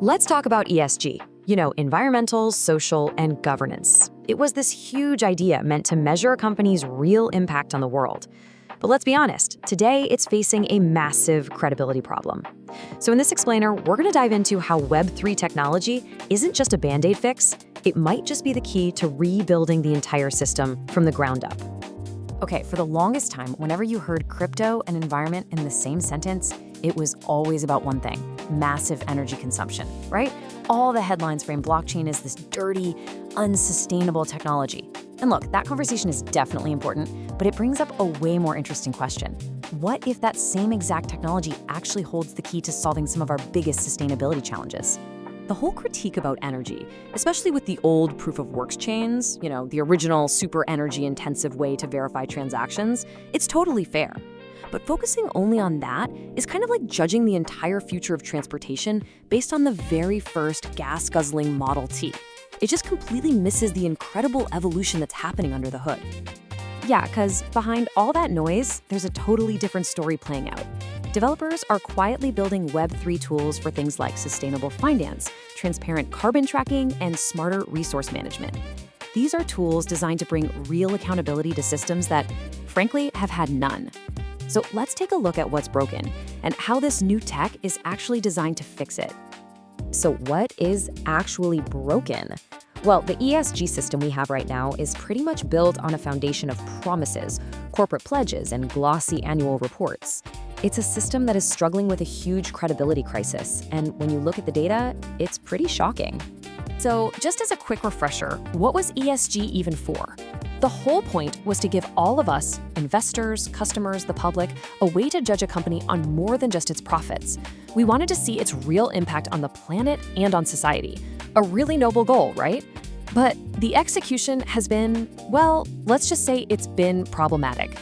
Let's talk about ESG. Environmental, social, and governance. It was this huge idea meant to measure a company's real impact on the world. But let's be honest, today it's facing a massive credibility problem. So in this explainer, we're going to dive into how Web3 technology isn't just a band-aid fix, it might just be the key to rebuilding the entire system from the ground up. Okay, for the longest time, whenever you heard crypto and environment in the same sentence, it was always about one thing: massive energy consumption, right? All the headlines frame blockchain as this dirty, unsustainable technology. And look, that conversation is definitely important, but it brings up a way more interesting question. What if that same exact technology actually holds the key to solving some of our biggest sustainability challenges? The whole critique about energy, especially with the old proof-of-works chains, the original super energy-intensive way to verify transactions, it's totally fair. But focusing only on that is kind of like judging the entire future of transportation based on the very first gas-guzzling Model T. It just completely misses the incredible evolution that's happening under the hood. Yeah, because behind all that noise, there's a totally different story playing out. Developers are quietly building Web3 tools for things like sustainable finance, transparent carbon tracking, and smarter resource management. These are tools designed to bring real accountability to systems that, frankly, have had none. So let's take a look at what's broken and how this new tech is actually designed to fix it. So what is actually broken? Well, the ESG system we have right now is pretty much built on a foundation of promises, corporate pledges, and glossy annual reports. It's a system that is struggling with a huge credibility crisis, and when you look at the data, it's pretty shocking. So just as a quick refresher, what was ESG even for? The whole point was to give all of us, investors, customers, the public, a way to judge a company on more than just its profits. We wanted to see its real impact on the planet and on society. A really noble goal, right? But the execution has been, well, let's just say it's been problematic.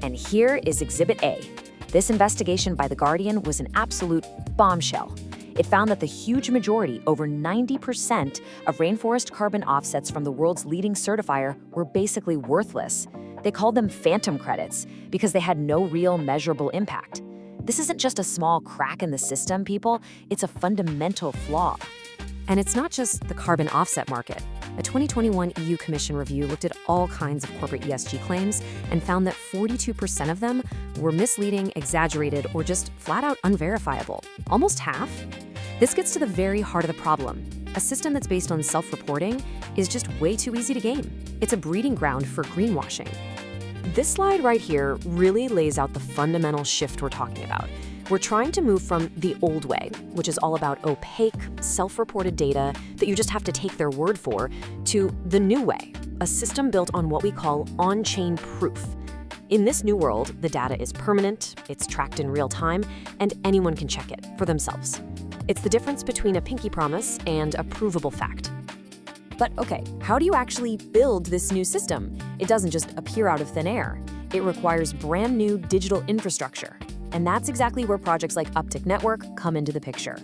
And here is Exhibit A. This investigation by The Guardian was an absolute bombshell. It found that the huge majority, over 90% of rainforest carbon offsets from the world's leading certifier were basically worthless. They called them phantom credits because they had no real measurable impact. This isn't just a small crack in the system, people. It's a fundamental flaw. And it's not just the carbon offset market. A 2021 EU Commission review looked at all kinds of corporate ESG claims and found that 42% of them were misleading, exaggerated, or just flat out unverifiable. Almost half. This gets to the very heart of the problem. A system that's based on self-reporting is just way too easy to game. It's a breeding ground for greenwashing. This slide right here really lays out the fundamental shift we're talking about. We're trying to move from the old way, which is all about opaque, self-reported data that you just have to take their word for, to the new way, a system built on what we call on-chain proof. In this new world, the data is permanent, it's tracked in real time, and anyone can check it for themselves. It's the difference between a pinky promise and a provable fact. But okay, how do you actually build this new system? It doesn't just appear out of thin air. It requires brand new digital infrastructure. And that's exactly where projects like Uptick Network come into the picture.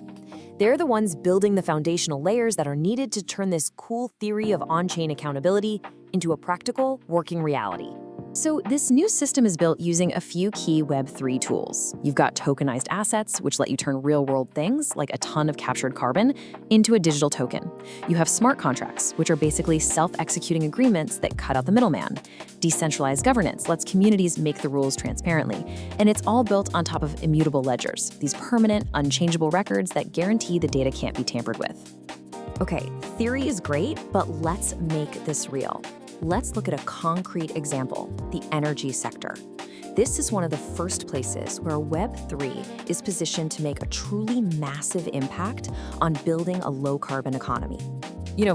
They're the ones building the foundational layers that are needed to turn this cool theory of on-chain accountability into a practical, working reality. So this new system is built using a few key Web3 tools. You've got tokenized assets, which let you turn real-world things, like a ton of captured carbon, into a digital token. You have smart contracts, which are basically self-executing agreements that cut out the middleman. Decentralized governance lets communities make the rules transparently, and it's all built on top of immutable ledgers, these permanent, unchangeable records that guarantee the data can't be tampered with. Okay, theory is great, but let's make this real. Let's look at a concrete example, the energy sector. This is one of the first places where Web3 is positioned to make a truly massive impact on building a low-carbon economy.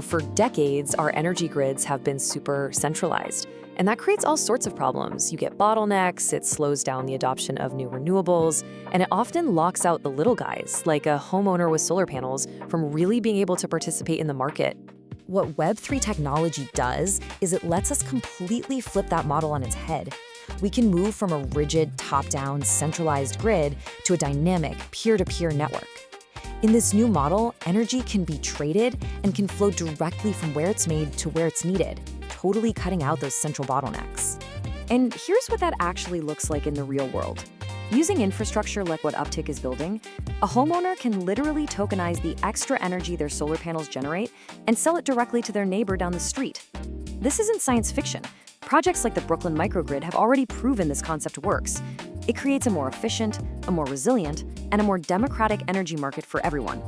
For decades, our energy grids have been super centralized, and that creates all sorts of problems. You get bottlenecks, it slows down the adoption of new renewables, and it often locks out the little guys, like a homeowner with solar panels, from really being able to participate in the market. What Web3 technology does is it lets us completely flip that model on its head. We can move from a rigid, top-down, centralized grid to a dynamic, peer-to-peer network. In this new model, energy can be traded and can flow directly from where it's made to where it's needed, totally cutting out those central bottlenecks. And here's what that actually looks like in the real world. Using infrastructure like what Uptick is building, a homeowner can literally tokenize the extra energy their solar panels generate and sell it directly to their neighbor down the street. This isn't science fiction. Projects like the Brooklyn microgrid have already proven this concept works. It creates a more efficient, a more resilient, and a more democratic energy market for everyone.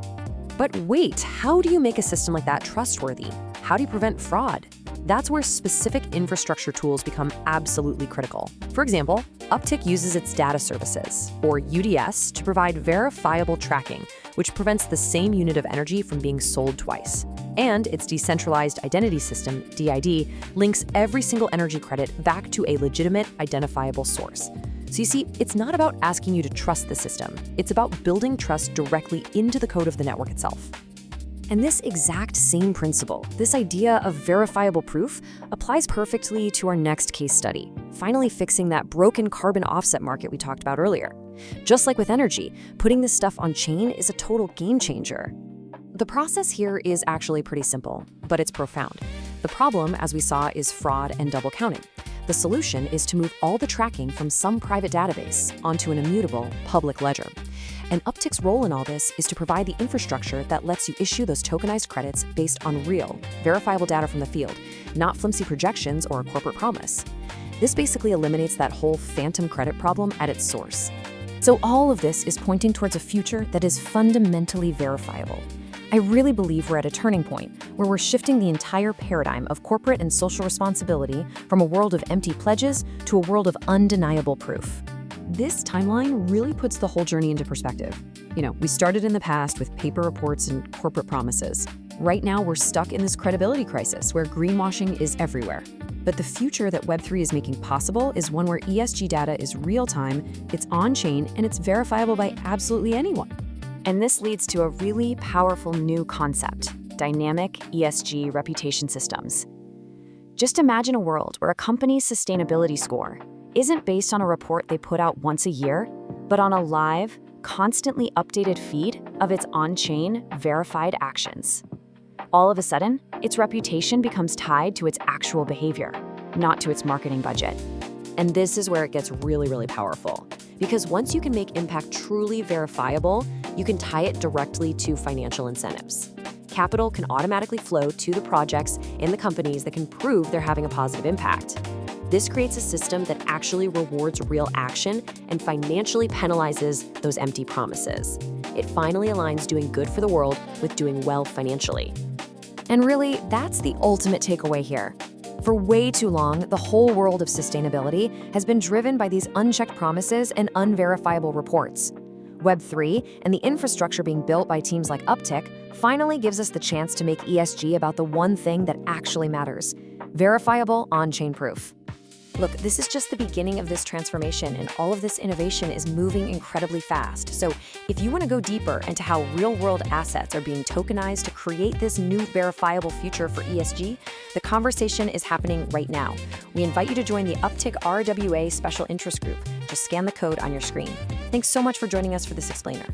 But wait, how do you make a system like that trustworthy? How do you prevent fraud? That's where specific infrastructure tools become absolutely critical. For example, Uptick uses its data services, or UDS, to provide verifiable tracking, which prevents the same unit of energy from being sold twice. And its Decentralized Identity system, DID, links every single energy credit back to a legitimate, identifiable source. So you see, it's not about asking you to trust the system. It's about building trust directly into the code of the network itself. And this exact same principle, this idea of verifiable proof, applies perfectly to our next case study, finally fixing that broken carbon offset market we talked about earlier. Just like with energy, putting this stuff on chain is a total game changer. The process here is actually pretty simple, but it's profound. The problem, as we saw, is fraud and double counting. The solution is to move all the tracking from some private database onto an immutable public ledger. And Uptick's role in all this is to provide the infrastructure that lets you issue those tokenized credits based on real, verifiable data from the field, not flimsy projections or a corporate promise. This basically eliminates that whole phantom credit problem at its source. So all of this is pointing towards a future that is fundamentally verifiable. I really believe we're at a turning point where we're shifting the entire paradigm of corporate and social responsibility from a world of empty pledges to a world of undeniable proof. This timeline really puts the whole journey into perspective. We started in the past with paper reports and corporate promises. Right now, we're stuck in this credibility crisis where greenwashing is everywhere. But the future that Web3 is making possible is one where ESG data is real-time, it's on-chain, and it's verifiable by absolutely anyone. And this leads to a really powerful new concept, dynamic ESG reputation systems. Just imagine a world where a company's sustainability score isn't based on a report they put out once a year, but on a live, constantly updated feed of its on-chain, verified actions. All of a sudden, its reputation becomes tied to its actual behavior, not to its marketing budget. And this is where it gets really, really powerful. Because once you can make impact truly verifiable, you can tie it directly to financial incentives. Capital can automatically flow to the projects and the companies that can prove they're having a positive impact. This creates a system that actually rewards real action and financially penalizes those empty promises. It finally aligns doing good for the world with doing well financially. And really, that's the ultimate takeaway here. For way too long, the whole world of sustainability has been driven by these unchecked promises and unverifiable reports. Web3 and the infrastructure being built by teams like Uptick finally gives us the chance to make ESG about the one thing that actually matters: verifiable on-chain proof. Look, this is just the beginning of this transformation, and all of this innovation is moving incredibly fast. So if you want to go deeper into how real-world assets are being tokenized to create this new verifiable future for ESG, the conversation is happening right now. We invite you to join the Uptick RWA Special Interest Group. Just scan the code on your screen. Thanks so much for joining us for this explainer.